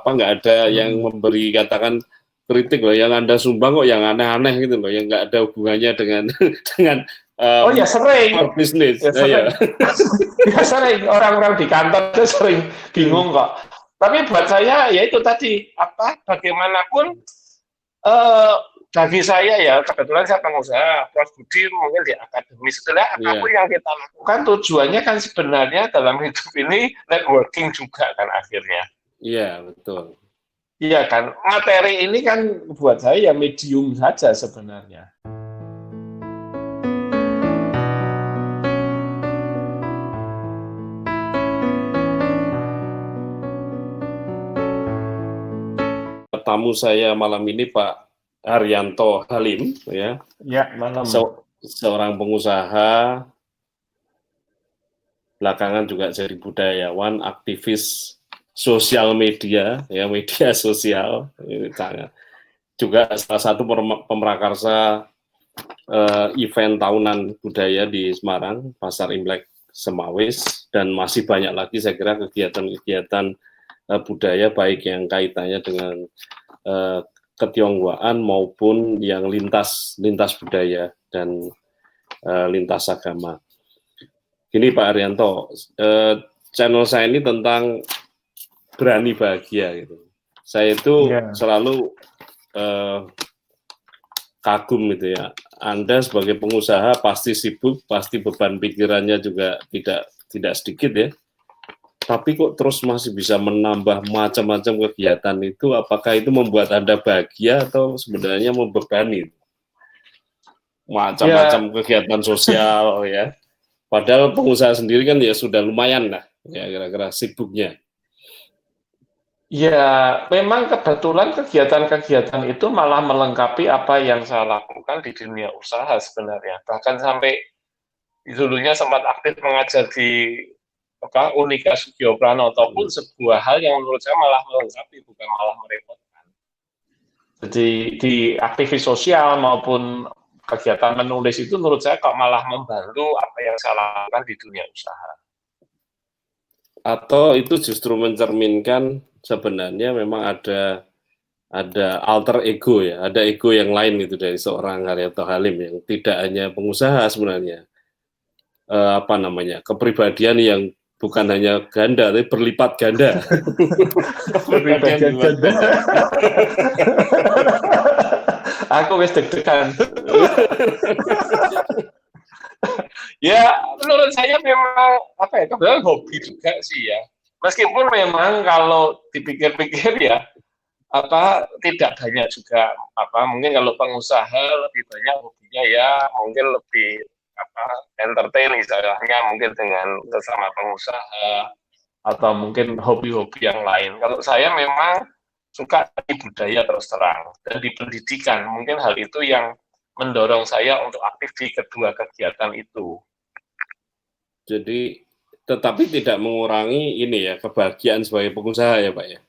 apa nggak ada yang memberi katakan kritik loh, yang Anda sumbang kok yang aneh-aneh gitu loh, yang nggak ada hubungannya dengan dengan oh ya sering, bisnis. ya sering. Ya sering, orang-orang di kantor itu sering bingung kok. Tapi buat saya ya itu tadi bagaimanapun bagi saya ya kebetulan saya pengusaha, Prof Budi mungkin di akademis, setelah apapun yang kita lakukan tujuannya kan sebenarnya dalam hidup ini networking juga kan akhirnya. Iya betul. Iya kan, materi ini kan buat saya ya medium saja sebenarnya. Tamu saya malam ini Pak Haryanto Halim, ya. Ya, malam. Seorang pengusaha, belakangan juga jadi budayawan, aktivis sosial media, ya media sosial, juga salah satu pemrakarsa event tahunan budaya di Semarang, Pasar Imlek Semawis, dan masih banyak lagi saya kira kegiatan-kegiatan budaya baik yang kaitannya dengan ketionghoaan maupun yang lintas budaya dan lintas agama. Gini Pak Haryanto, channel saya ini tentang berani bahagia gitu. Saya itu selalu kagum gitu ya. Anda sebagai pengusaha pasti sibuk, pasti beban pikirannya juga tidak sedikit ya. Tapi kok terus masih bisa menambah macam-macam kegiatan itu, apakah itu membuat Anda bahagia atau sebenarnya membebani? Macam-macam kegiatan sosial ya. Padahal pengusaha sendiri kan ya sudah lumayan lah, ya kira-kira sibuknya. Ya, memang kebetulan kegiatan-kegiatan itu malah melengkapi apa yang saya lakukan di dunia usaha sebenarnya. Bahkan sampai dulunya sempat aktif mengajar di Unika Sugio Pranoto pun sebuah hal yang menurut saya malah melengkapi, bukan malah merepotkan. Jadi di aktivis sosial maupun kegiatan menulis itu menurut saya kok malah membantu apa yang saya lakukan di dunia usaha. Atau itu justru mencerminkan sebenarnya memang ada alter ego ya, ada ego yang lain itu dari seorang Haryanto Halim yang tidak hanya pengusaha sebenarnya, kepribadian yang bukan hanya ganda tapi berlipat ganda. Kepribadian ganda. Aku wis deg-degan. Ya, menurut saya memang kebetulan hobi juga sih ya. Meskipun memang kalau dipikir-pikir ya tidak banyak juga mungkin kalau pengusaha lebih banyak hobinya ya mungkin lebih entertain istilahnya mungkin dengan sesama pengusaha atau mungkin hobi-hobi yang lain. Kalau saya memang suka di budaya terus terang dan di pendidikan, mungkin hal itu yang mendorong saya untuk aktif di kedua kegiatan itu. Jadi tetapi tidak mengurangi ini ya kebahagiaan sebagai pengusaha ya Pak ya?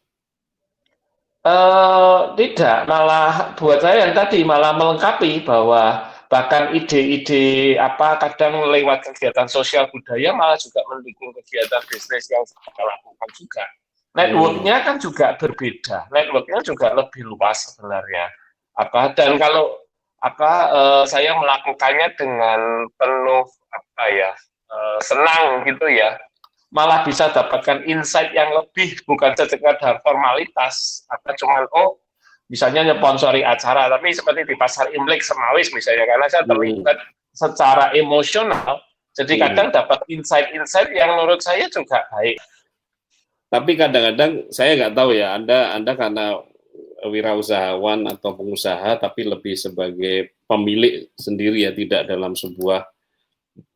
Tidak, malah buat saya yang tadi malah melengkapi bahwa bahkan ide-ide kadang lewat kegiatan sosial budaya malah juga mendukung kegiatan bisnis yang saya lakukan juga. Network-nya kan juga berbeda, network-nya juga lebih luas sebenarnya. Dan kalau saya melakukannya dengan penuh senang gitu ya, malah bisa dapatkan insight yang lebih, bukan sekedar formalitas cuman misalnya nyponsori acara, tapi seperti di Pasar Imlek Semawis misalnya, karena saya terlibat secara emosional, jadi kadang dapat insight-insight yang menurut saya juga baik. Tapi kadang-kadang saya nggak tahu ya, Anda karena wirausahawan atau pengusaha, tapi lebih sebagai pemilik sendiri ya, tidak dalam sebuah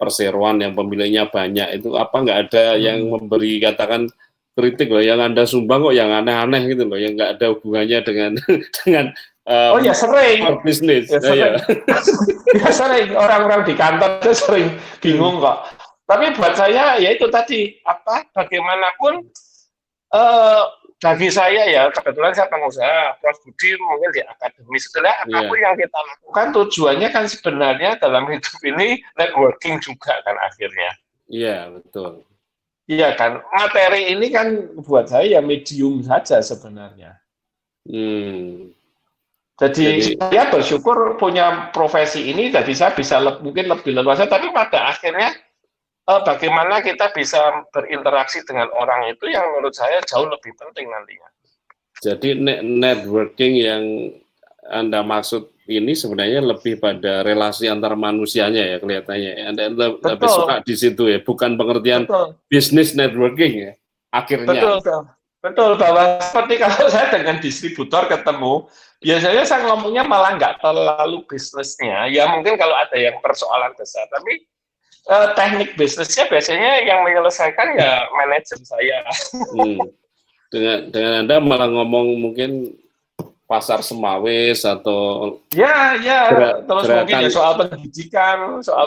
perseroan yang pemiliknya banyak, itu apa nggak ada yang memberi katakan kritik loh, yang Anda sumbang kok yang aneh-aneh gitu loh, yang nggak ada hubungannya dengan ya sering bisnis. Ya sering, orang-orang di kantor itu sering bingung kok. Tapi buat saya ya itu tadi bagaimanapun bagi saya ya kebetulan saya pengusaha, Prof Budi mungkin di akademis, setelah apapun yang kita lakukan tujuannya kan sebenarnya dalam hidup ini networking juga kan akhirnya. Iya betul. Iya kan, materi ini kan buat saya ya medium saja sebenarnya. Hmm. Jadi Jadi saya bersyukur punya profesi ini, jadi saya bisa mungkin lebih leluasa, tapi pada akhirnya bagaimana kita bisa berinteraksi dengan orang itu yang menurut saya jauh lebih penting nantinya. Jadi networking yang Anda maksud ini sebenarnya lebih pada relasi antar manusianya ya kelihatannya. Anda lebih suka Betul, di situ ya, bukan pengertian betul, bisnis networking ya. Akhirnya. betul, betul. Betul, bahwa seperti kalau saya dengan distributor ketemu, biasanya saya ngomongnya malah nggak terlalu bisnisnya. Ya mungkin kalau ada yang persoalan besar, tapi teknik bisnisnya biasanya yang menyelesaikan ya manajer saya. Hmm. Dengan Anda malah ngomong mungkin pasar Semawis atau Ya, terus mungkin gerakan ya soal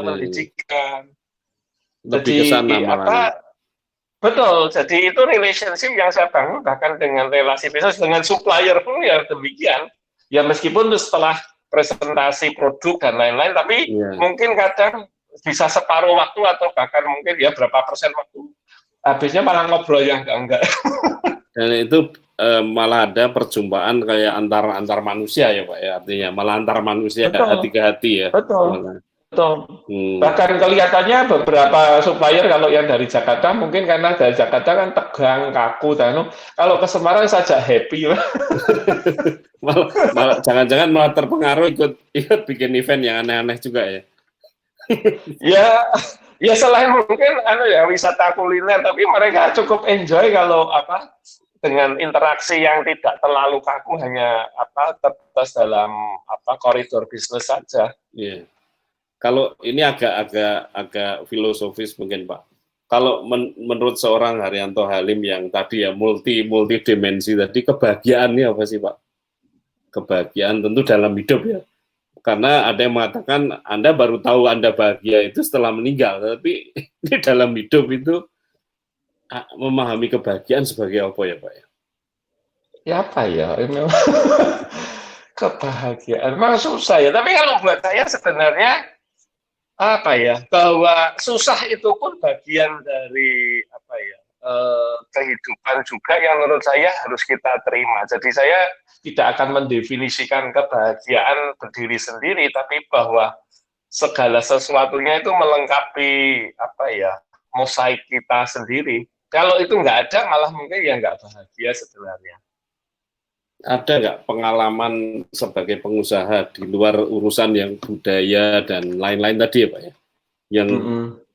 hmm, pendidikan. lebih ke sana Jadi malah. betul. Jadi itu relationship yang saya bangun bahkan dengan relasi bisnis dengan supplier pun ya demikian. Ya meskipun setelah presentasi produk dan lain-lain, tapi Ya. mungkin kadang bisa separuh waktu atau bahkan mungkin ya berapa persen waktu habisnya malah ngobrol yang enggak. Dan itu malah ada perjumpaan kayak antar manusia ya Pak ya, artinya malah antar manusia hati Betul, ke hati ya. betul, Malah. betul. Hmm. Bahkan kelihatannya beberapa supplier kalau yang dari Jakarta mungkin karena dari Jakarta kan tegang, kaku, dan kalau ke Semarang saja happy. malah jangan-jangan malah terpengaruh ikut bikin event yang aneh-aneh juga ya. Ya, ya selain mungkin ya wisata kuliner, tapi mereka cukup enjoy kalau dengan interaksi yang tidak terlalu kaku, hanya terbatas dalam koridor bisnis saja. Iya. Kalau ini agak filosofis mungkin Pak. Kalau menurut seorang Haryanto Halim yang tadi ya multi dimensi tadi, kebahagiaan ini apa sih Pak? Kebahagiaan tentu dalam hidup ya. Karena ada yang mengatakan Anda baru tahu Anda bahagia itu setelah meninggal, tapi di dalam hidup itu memahami kebahagiaan sebagai apa ya Pak ya? Ya apa ya? Kebahagiaan memang susah ya. Tapi kalau buat saya sebenarnya bahwa susah itu pun bagian dari kehidupan juga yang menurut saya harus kita terima. Jadi saya tidak akan mendefinisikan kebahagiaan berdiri sendiri, tapi bahwa segala sesuatunya itu melengkapi mosaik kita sendiri. Kalau itu nggak ada, malah mungkin ya nggak bahagia sebenarnya. Ada nggak pengalaman sebagai pengusaha di luar urusan yang budaya dan lain-lain tadi ya Pak ya? Yang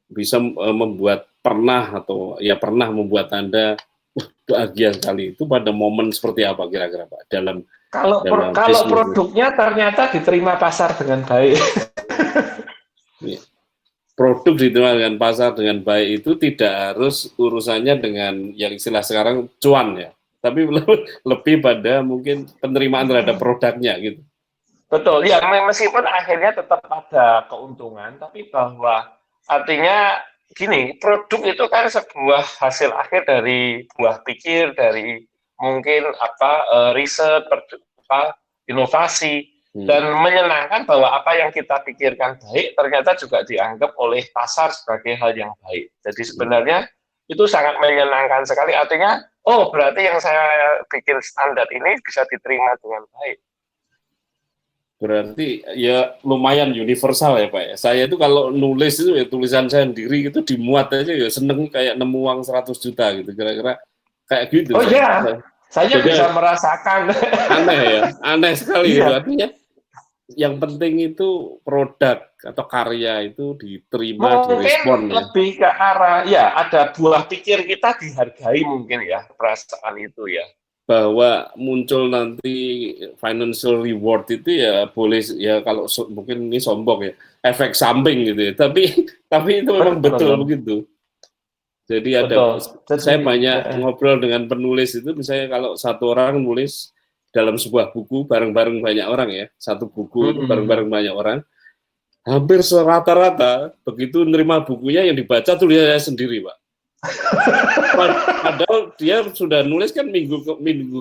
bisa membuat pernah membuat Anda bahagia sekali itu pada momen seperti apa kira-kira Pak dalam Kalau produknya ternyata diterima pasar dengan baik. Produk diterima dengan pasar dengan baik itu tidak harus urusannya dengan yang istilah sekarang cuan ya, tapi lebih pada mungkin penerimaan terhadap produknya gitu. Betul, ya meskipun akhirnya tetap ada keuntungan, tapi bahwa artinya gini, produk itu kan sebuah hasil akhir dari buah pikir, dari mungkin riset, inovasi, dan menyenangkan bahwa apa yang kita pikirkan baik ternyata juga dianggap oleh pasar sebagai hal yang baik. Jadi sebenarnya itu sangat menyenangkan sekali, artinya berarti yang saya bikin standar ini bisa diterima dengan baik. Berarti ya lumayan universal ya Pak ya. Saya itu kalau nulis itu ya tulisan saya sendiri itu dimuat aja ya seneng kayak nemu uang 100 juta gitu kira-kira kayak gitu. Oh iya, saya bisa merasakan. Aneh sekali Iya. itu artinya. Yang penting itu produk atau karya itu diterima, direspon ya. Lebih ke arah ada buah pikir kita dihargai mungkin ya, perasaan itu ya. Bahwa muncul nanti financial reward itu ya boleh ya kalau mungkin ini sombong ya efek samping gitu ya tapi itu memang betul begitu. Jadi saya banyak ngobrol dengan penulis itu misalnya kalau satu orang nulis dalam sebuah buku bareng-bareng banyak orang ya, satu buku itu bareng-bareng banyak orang, hampir rata-rata begitu nerima bukunya yang dibaca tulisannya sendiri Pak. Padahal dia sudah nulis kan minggu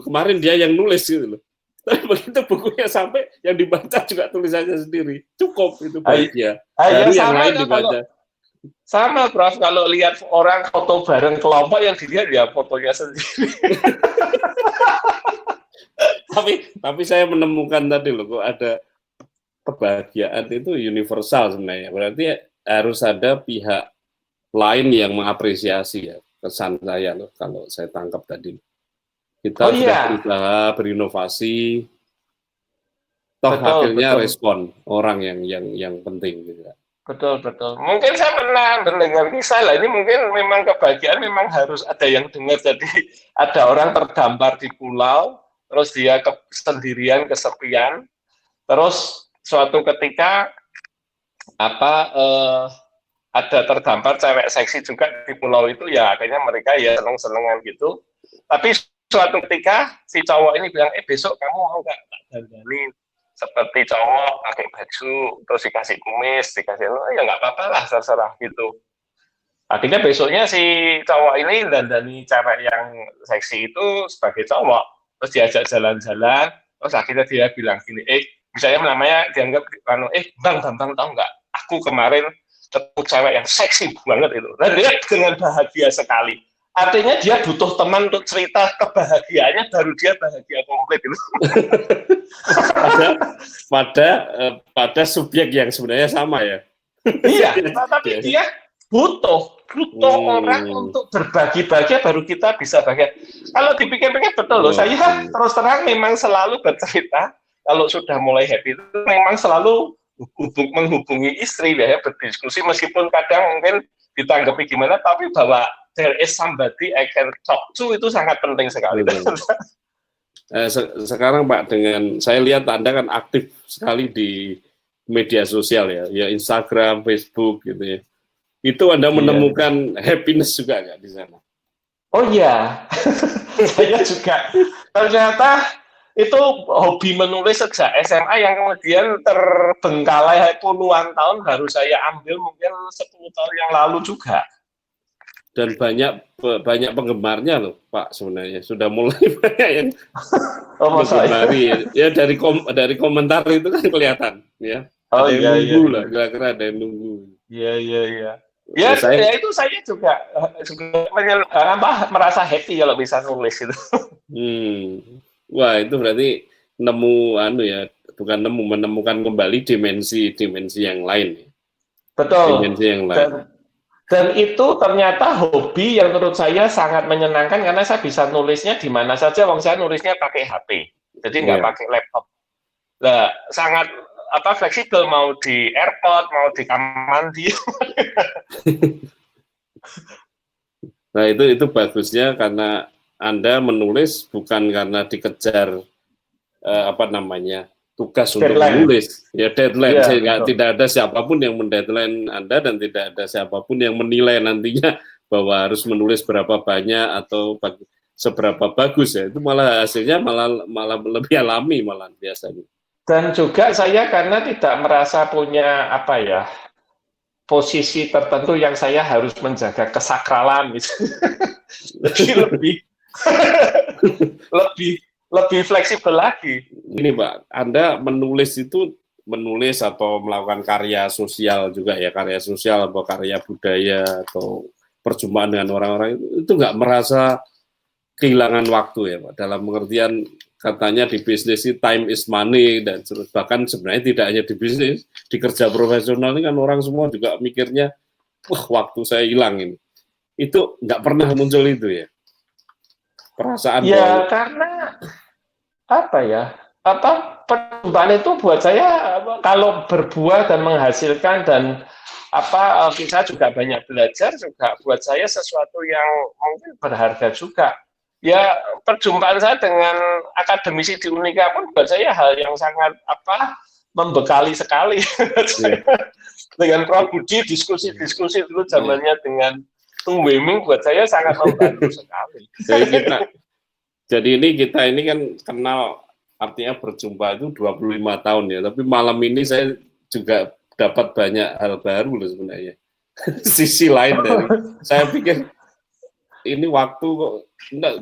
kemarin dia yang nulis gitu loh. Tapi begitu bukunya sampai yang dibaca juga tulisannya sendiri. Cukup itu bahagia. Dari yang lain dibaca. Sama, Prof. Kalau lihat orang foto bareng kelompok yang dilihat ya fotonya sendiri. Tapi saya menemukan tadi loh, kok ada kebahagiaan itu universal sebenarnya. Berarti harus ada pihak lain yang mengapresiasi ya, kesan saya loh kalau saya tangkap tadi. Oh Kita sudah iya, berusaha berinovasi, toh betul, akhirnya betul. respon orang yang penting gitu. Betul, betul. Mungkin saya pernah mendengar kisah lah, ini mungkin memang kebahagiaan memang harus ada yang dengar. Jadi ada orang terdampar di pulau, terus dia sendirian, kesepian, terus suatu ketika apa ada terdampar cewek seksi juga di pulau itu, ya akhirnya mereka ya seneng-senengan gitu. Tapi suatu ketika si cowok ini bilang, besok kamu mau nggak tak dandanin seperti cowok pakai baju, terus dikasih kumis, dikasih ya nggak apa-apa lah, terserah gitu. Akhirnya besoknya si cowok ini dandani cewek yang seksi itu sebagai cowok, terus diajak jalan-jalan, terus akhirnya dia bilang gini, misalnya namanya dianggap, bang tahu nggak, aku kemarin ketemu cewek yang seksi banget itu, dan dia dengan bahagia sekali. Artinya dia butuh teman untuk cerita kebahagiaannya, baru dia bahagia komplit itu. pada subjek yang sebenarnya sama ya. Iya, tapi dia butuh orang untuk berbagi-bagi, baru kita bisa bahagia. Kalau dipikir-pikir betul loh, saya terus terang memang selalu bercerita kalau sudah mulai happy itu memang selalu menghubungi istri ya, berdiskusi meskipun kadang mungkin ditanggapi gimana, tapi bahwa there is somebody I can talk to itu sangat penting sekali. Sekarang Pak, dengan saya lihat Anda kan aktif sekali di media sosial ya Instagram, Facebook gitu ya. Itu Anda menemukan happiness juga nggak di sana? Oh iya, saya juga ternyata itu hobi menulis sejak SMA yang kemudian terbengkalai puluhan tahun, baru saya ambil mungkin 10 tahun yang lalu juga. Dan banyak penggemarnya loh Pak, sebenarnya sudah mulai banyak yang menggemari ya, dari komentar itu kan kelihatan ya. Ada yang nunggu lah, kira-kira ada yang nunggu. Iya. Ya itu saya juga merasa happy kalau bisa nulis itu. Wah, itu berarti menemukan kembali dimensi yang lain. Betul. Dimensi yang lain. Dan itu ternyata hobi yang menurut saya sangat menyenangkan karena saya bisa nulisnya di mana saja. Saya nulisnya pakai HP, jadi nggak pakai laptop. Nah, sangat fleksibel, mau di airport, mau di kamar mandi. Nah itu bagusnya karena Anda menulis bukan karena dikejar tugas untuk menulis ya, deadline. Tidak ada siapapun yang mendeadline Anda dan tidak ada siapapun yang menilai nantinya bahwa harus menulis berapa banyak atau seberapa bagus ya. Itu malah hasilnya malah lebih alami malah biasanya. Dan juga saya karena tidak merasa punya posisi tertentu yang saya harus menjaga kesakralan gitu. lebih fleksibel lagi. Ini Pak, Anda menulis atau melakukan karya sosial juga ya, karya sosial atau karya budaya atau perjumpaan dengan orang-orang itu nggak merasa kehilangan waktu ya Pak, dalam pengertian katanya di bisnis time is money, dan bahkan sebenarnya tidak hanya di bisnis, di kerja profesional ini kan orang semua juga mikirnya, wah waktu saya hilang ini. Itu nggak pernah muncul itu ya? Perasaan ya karena perjumpaan itu buat saya kalau berbuah dan menghasilkan dan kita juga banyak belajar, juga buat saya sesuatu yang mungkin berharga juga. Ya perjumpaan saya dengan akademisi di Unika pun buat saya hal yang sangat membekali sekali. Dengan Prof Budi diskusi dulu zamannya dengan Tung Weming buat saya sangat membantu sekali. Jadi kita ini kan kenal, artinya berjumpa itu 25 tahun ya, tapi malam ini saya juga dapat banyak hal baru loh sebenarnya. Sisi lain dari saya pikir ini waktu kok,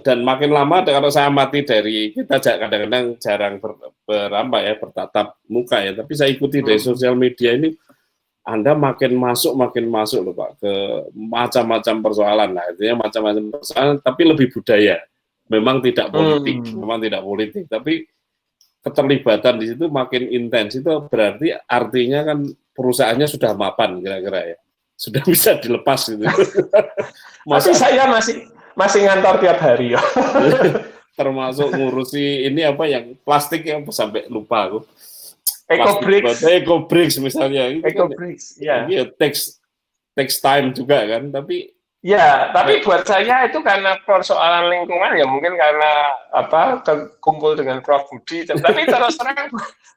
dan makin lama kalau saya amati dari kita kadang-kadang jarang bertatap muka ya, tapi saya ikuti dari sosial media ini Anda makin masuk loh Pak ke macam-macam persoalan. Nah, artinya macam-macam persoalan, tapi lebih budaya. Memang tidak politik, tapi keterlibatan di situ makin intens. Itu berarti artinya kan perusahaannya sudah mapan kira-kira ya, sudah bisa dilepas gitu. Masih saya masih ngantor tiap hari ya. Termasuk ngurusi ini apa yang plastik yang sampai lupa aku. Ecobricks misalnya. Ecobricks, ya. Iya, takes time juga kan, tapi ya, tapi buat saya itu karena persoalan lingkungan ya, mungkin karena kumpul dengan Prof Budi. Tapi terus terang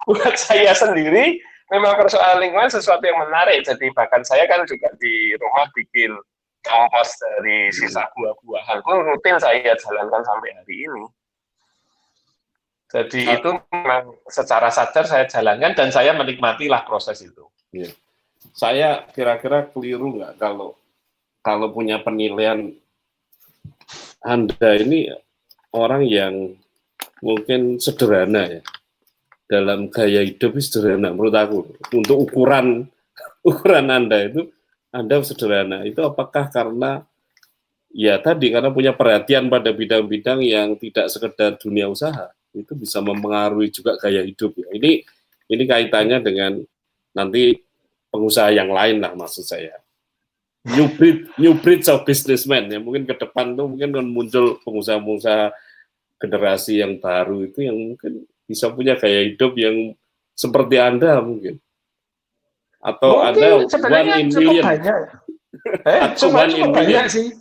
buat saya sendiri memang persoalan lingkungan sesuatu yang menarik. Jadi bahkan saya kan juga di rumah bikin kompos dari sisa buah-buahan pun rutin saya jalankan sampai hari ini. Jadi itu memang secara sadar saya jalankan dan saya menikmatilah proses itu. Ya. Saya kira-kira keliru nggak kalau punya penilaian Anda ini orang yang mungkin sederhana ya, dalam gaya hidup sederhana menurut aku. Untuk ukuran Anda itu, Anda sederhana. Itu apakah karena ya tadi karena punya perhatian pada bidang-bidang yang tidak sekedar dunia usaha, itu bisa mempengaruhi juga gaya hidup ya. Ini kaitannya dengan nanti pengusaha yang lain lah maksud saya. New breed of businessman ya, mungkin ke depan tuh mungkin muncul pengusaha-pengusaha generasi yang baru itu yang mungkin bisa punya gaya hidup yang seperti Anda mungkin. Atau mungkin Anda one in million. Cukup banyak sih.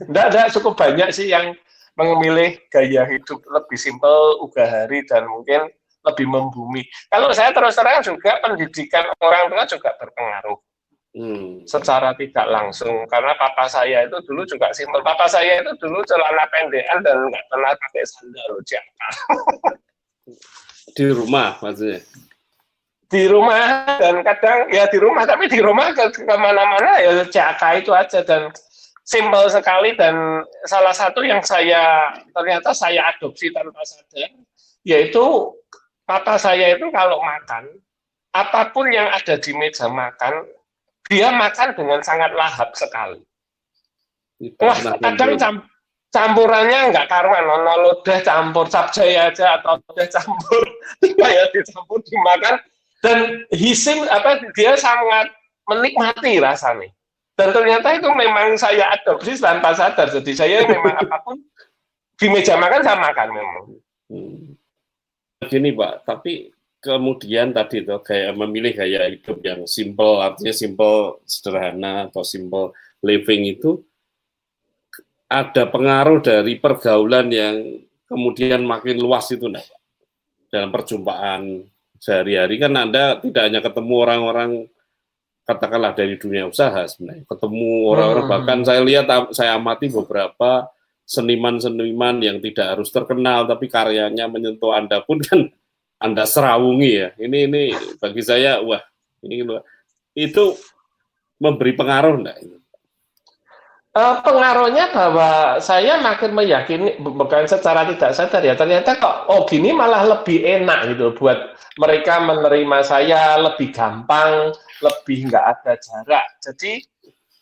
Enggak, cukup banyak sih yang memilih gaya hidup lebih simpel, ugahari, dan mungkin lebih membumi. Kalau saya terus terang juga pendidikan orang tua juga berpengaruh. Secara tidak langsung, karena papa saya itu dulu juga simpel. Papa saya itu dulu celana pendekan dan nggak pernah pakai sandal jaka. Di rumah maksudnya? Di rumah, dan kadang ya di rumah, tapi di rumah kemana-mana ya jaka itu aja, dan simpel sekali. Dan salah satu yang ternyata saya adopsi tanpa sadar, yaitu papa saya itu kalau makan, apapun yang ada di meja makan, dia makan dengan sangat lahap sekali. Wah, kadang campurannya nggak karuan, udah campur capcay aja atau udah campur, kayak dicampur dimakan, dan dia sangat menikmati rasanya. Dan ternyata itu memang saya adopsi tanpa sadar. Jadi saya memang apapun di meja makan saya makan memang. Gini Pak, tapi kemudian tadi tuh kayak memilih gaya hidup yang simple, artinya simple, sederhana atau simple living itu ada pengaruh dari pergaulan yang kemudian makin luas itu enggak Pak? Dalam perjumpaan sehari-hari kan Anda tidak hanya ketemu orang-orang katakanlah dari dunia usaha sebenarnya, ketemu orang-orang bahkan saya lihat, saya amati beberapa seniman-seniman yang tidak harus terkenal tapi karyanya menyentuh Anda pun kan Anda serawungi ya. Ini bagi saya wah, itu memberi pengaruh enggak itu? Pengaruhnya bahwa saya makin meyakini, bukan secara tidak sadar ya, ternyata kok gini malah lebih enak gitu buat mereka menerima saya, lebih gampang, lebih nggak ada jarak. Jadi,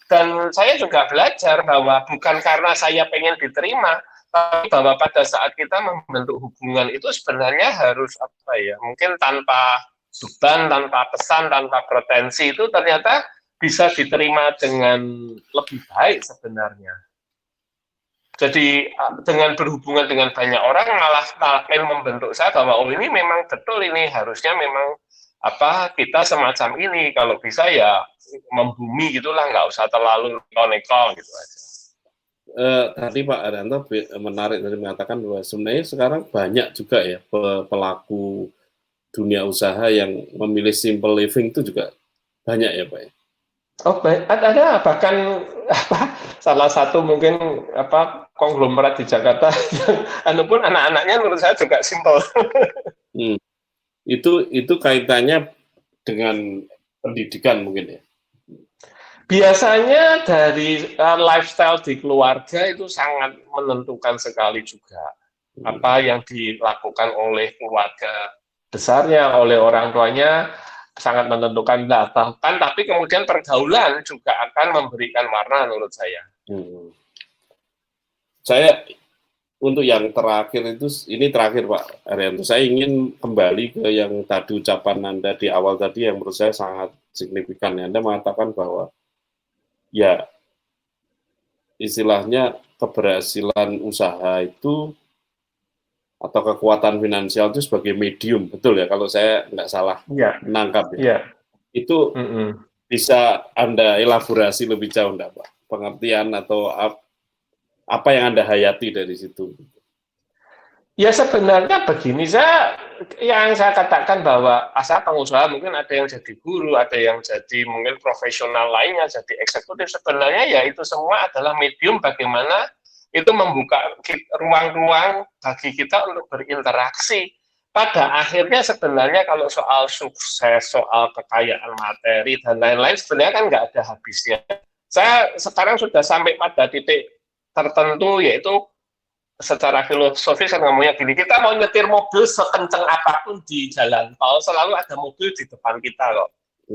dan saya juga belajar bahwa bukan karena saya pengen diterima, tapi bahwa pada saat kita membentuk hubungan itu sebenarnya harus mungkin tanpa beban, tanpa pesan, tanpa pretensi, itu ternyata bisa diterima dengan lebih baik sebenarnya. Jadi dengan berhubungan dengan banyak orang malah makin membentuk saya bahwa ini memang betul, ini harusnya memang kita semacam ini. Kalau bisa ya membumi gitulah, nggak usah terlalu neko-neko gitu aja. Tadi Pak Arianto menarik dari mengatakan bahwa sebenarnya sekarang banyak juga ya pelaku dunia usaha yang memilih simple living itu juga banyak ya Pak ya? Oh, ada bahkan salah satu mungkin konglomerat di Jakarta pun anak-anaknya menurut saya juga simpel. Itu kaitannya dengan pendidikan mungkin ya? Biasanya dari lifestyle di keluarga itu sangat menentukan sekali juga. Apa yang dilakukan oleh keluarga besarnya, oleh orang tuanya, sangat menentukan. Nah, bahkan tapi kemudian pergaulan juga akan memberikan warna menurut saya. Saya untuk yang terakhir itu, ini terakhir Pak Arianto, saya ingin kembali ke yang tadi ucapan Anda di awal tadi yang menurut saya sangat signifikan. Anda mengatakan bahwa ya istilahnya keberhasilan usaha itu atau kekuatan finansial itu sebagai medium, betul ya kalau saya nggak salah menangkap ya. Itu bisa Anda elaborasi lebih jauh enggak Pak? Pengertian atau apa yang Anda hayati dari situ? Ya sebenarnya begini, yang saya katakan bahwa asal pengusaha mungkin ada yang jadi guru, ada yang jadi mungkin profesional lainnya, jadi eksekutif, sebenarnya ya itu semua adalah medium bagaimana itu membuka ruang-ruang bagi kita untuk berinteraksi. Pada akhirnya sebenarnya kalau soal sukses, soal kekayaan materi, dan lain-lain, sebenarnya kan nggak ada habisnya. Saya sekarang sudah sampai pada titik tertentu, yaitu secara filosofis kan ngomongnya gini, kita mau nyetir mobil sekencang apapun di jalan tol, selalu ada mobil di depan kita kok.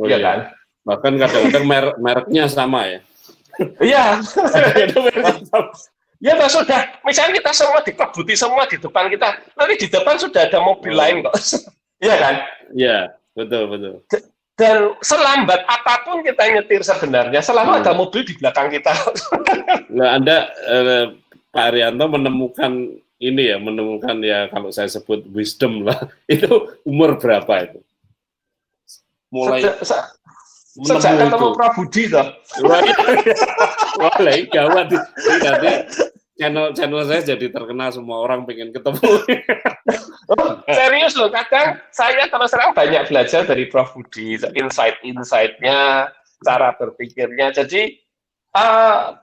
Iya kan? Bahkan kadang-kadang mereknya sama ya. Iya. Ya sudah, misalnya kita semua dikebuti semua di depan kita, nanti di depan sudah ada mobil lain kok. Iya kan? Iya, betul. Dan selambat apapun kita nyetir sebenarnya, selalu ada mobil di belakang kita. Nah, Anda Pak Arianto menemukan ya kalau saya sebut wisdom lah, itu umur berapa itu? Mulai sejak ketemu Prabudi toh. Wah, gawat. Nanti channel saya jadi terkenal, semua orang pengen ketemu. Serius loh, kadang saya terus terang banyak belajar dari Prof Budi, insight-nya, cara berpikirnya. Jadi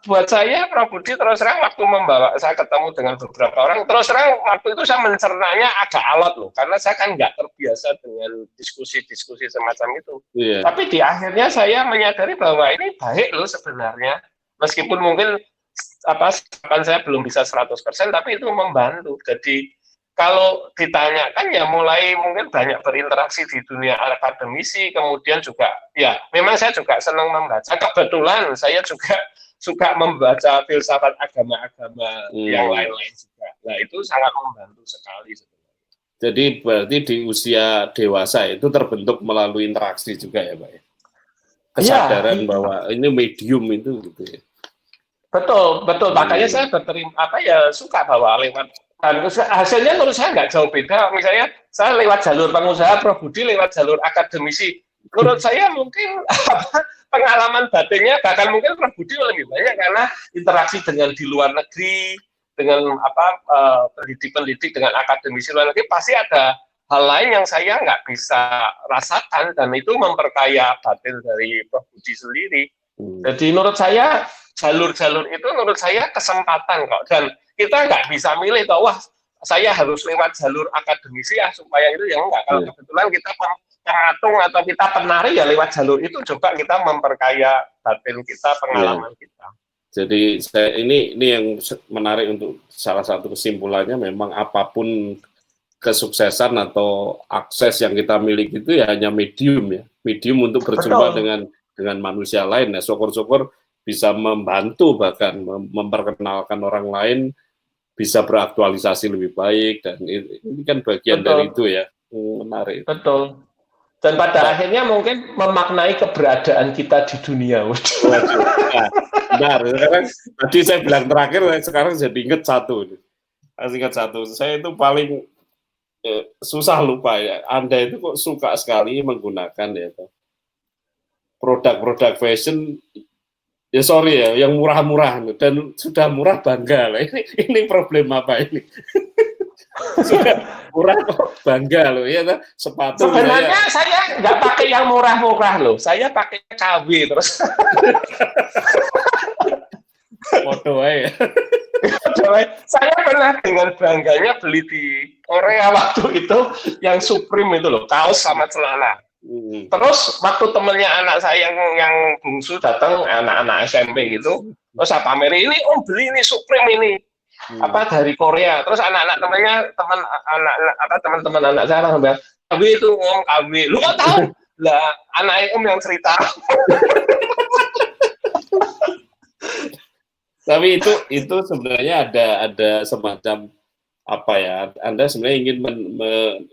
buat saya Prof Budi terus terang waktu membawa saya ketemu dengan beberapa orang, terus terang waktu itu saya mencernanya agak alot loh, karena saya kan nggak terbiasa dengan diskusi-diskusi semacam itu. Tapi di akhirnya saya menyadari bahwa ini baik loh sebenarnya, meskipun mungkin saya belum bisa 100%, tapi itu membantu. Jadi kalau ditanyakan ya mulai mungkin banyak berinteraksi di dunia akademisi, kemudian juga ya memang saya juga senang membaca. Kebetulan saya juga suka membaca filsafat agama-agama yang lain-lain juga. Nah itu sangat membantu sekali sebenarnya. Jadi berarti di usia dewasa itu terbentuk melalui interaksi juga ya Pak? Kesadaran bahwa ini medium itu gitu ya. Betul. Makanya saya suka bahwa lewat, dan hasilnya menurut saya nggak jauh beda. Misalnya saya lewat jalur pengusaha, Prof Budi lewat jalur akademisi. Menurut saya mungkin pengalaman batinnya bahkan mungkin Prof Budi lebih banyak karena interaksi dengan di luar negeri, dengan pendidik dengan akademisi luar negeri, pasti ada hal lain yang saya nggak bisa rasakan, dan itu memperkaya batin dari Prof Budi sendiri. Jadi menurut saya jalur-jalur itu menurut saya kesempatan kok, dan kita nggak bisa milih toh, wah saya harus lewat jalur akademisi supaya itu yang enggak. Kalau kebetulan kita pengatung atau kita penari ya lewat jalur itu coba kita memperkaya batin kita, pengalaman kita. Jadi ini yang menarik untuk salah satu kesimpulannya, memang apapun kesuksesan atau akses yang kita miliki itu ya hanya medium untuk berjumpa dengan manusia lain. Nah, syukur-syukur bisa membantu, bahkan memperkenalkan orang lain, bisa beraktualisasi lebih baik, dan ini kan bagian dari itu ya. Menarik. Betul. Dan pada akhirnya mungkin memaknai keberadaan kita di dunia. Benar. Sekarang tadi saya bilang terakhir, sekarang jadi ingat satu. Saya itu paling susah lupa ya. Anda itu kok suka sekali menggunakan ya produk-produk fashion. Ya sorry ya, yang murah-murah, dan sudah murah bangga lah. Ini problem apa ini? Sudah murah kok bangga loh, ya sepatu. Sebenarnya saya nggak pakai yang murah-murah loh, saya pakai KW terus. Foto ya. Saya pernah dengan bangganya beli di Korea waktu itu yang Supreme itu loh, kaos sama celana. Terus waktu temennya anak saya yang bungsu datang, anak-anak SMP gitu, terus saya pamerin, ini om beli ini Supreme ini dari Korea. Terus anak-anak teman-teman anak saya langsung bilang, KW itu om KW, lu kok tahu? Lah, anak Om yang cerita. Tapi itu sebenarnya ada semacam apa ya? Anda sebenarnya ingin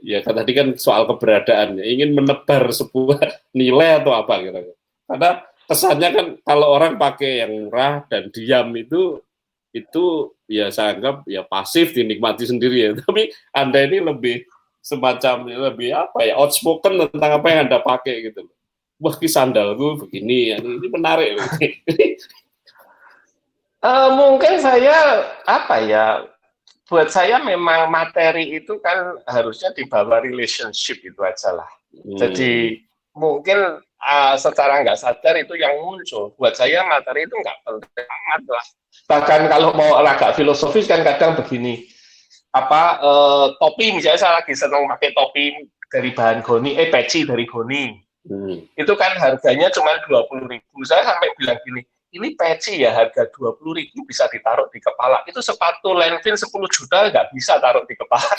ya kan tadi kan soal keberadaan, ingin menebar sebuah nilai atau apa gitu. Karena kesannya kan kalau orang pakai yang murah dan diam itu ya saya anggap ya pasif dinikmati sendiri ya. Tapi Anda ini lebih semacam lebih apa ya outspoken tentang apa yang Anda pakai gitu. Wah, ki sandalku begini, ini menarik. Mungkin saya apa ya? Buat saya memang materi itu kan harusnya dibawa relationship itu aja lah. Jadi mungkin secara nggak sadar itu yang muncul. Buat saya materi itu nggak penting amat lah. Bahkan kalau mau agak filosofis kan kadang begini. Topi misalnya saya lagi senang pakai topi dari bahan goni, peci dari goni. Itu kan harganya cuma 20.000. Saya sampai bilang gini, ini peci ya harga 20.000 bisa ditaruh di kepala. Itu sepatu Lenvin 10 juta nggak bisa taruh di kepala.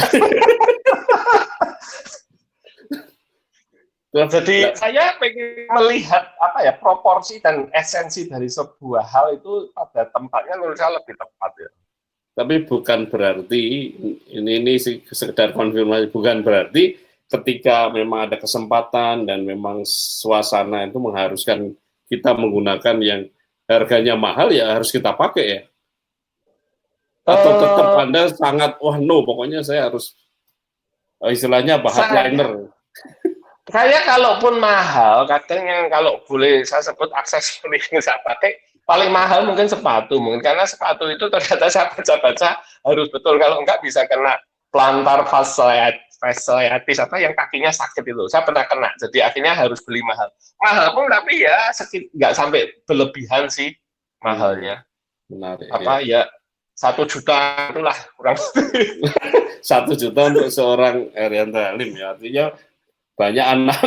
Jadi saya pengen melihat proporsi dan esensi dari sebuah hal itu pada tempatnya menurut saya lebih tepat ya. Tapi bukan berarti ini sih sekedar konfirmasi, bukan berarti ketika memang ada kesempatan dan memang suasana itu mengharuskan kita menggunakan yang harganya mahal ya harus kita pakai ya. Atau tetap Anda sangat pokoknya saya harus istilahnya hardliner. Saya kalaupun mahal, kadang yang kalau boleh saya sebut aksesoris yang saya pakai paling mahal mungkin sepatu, karena sepatu itu ternyata saya baca-baca harus betul, kalau enggak bisa kena plantar fasciitis yang kakinya sakit itu. Saya pernah kena, jadi akhirnya harus beli mahal. Mahal pun tapi ya nggak sampai berlebihan sih mahalnya. Menarik. Ya 1 juta itulah kurang. 1 juta untuk seorang Erianto Halim ya, artinya banyak anak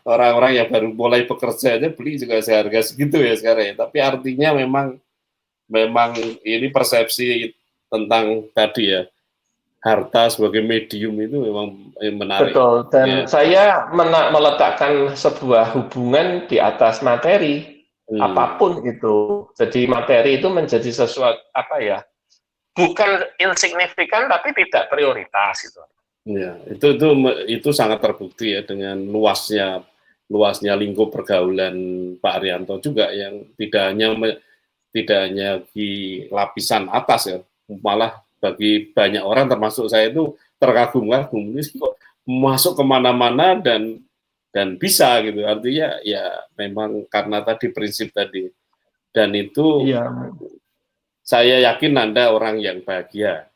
orang-orang yang baru mulai bekerja aja beli juga seharga segitu ya sekarang ya. Tapi artinya memang ini persepsi tentang tadi ya harta sebagai medium itu memang menarik. Betul, dan saya meletakkan sebuah hubungan di atas materi apapun itu. Jadi materi itu menjadi sesuatu bukan insignifikan tapi tidak prioritas itu. Ya, itu sangat terbukti ya dengan luasnya lingkup pergaulan Pak Arianto juga yang tidak hanya di lapisan atas ya, malah bagi banyak orang termasuk saya itu terkagum-kagum ini kok masuk kemana-mana dan bisa gitu, artinya ya memang karena tadi prinsip tadi dan itu saya yakin Anda orang yang bahagia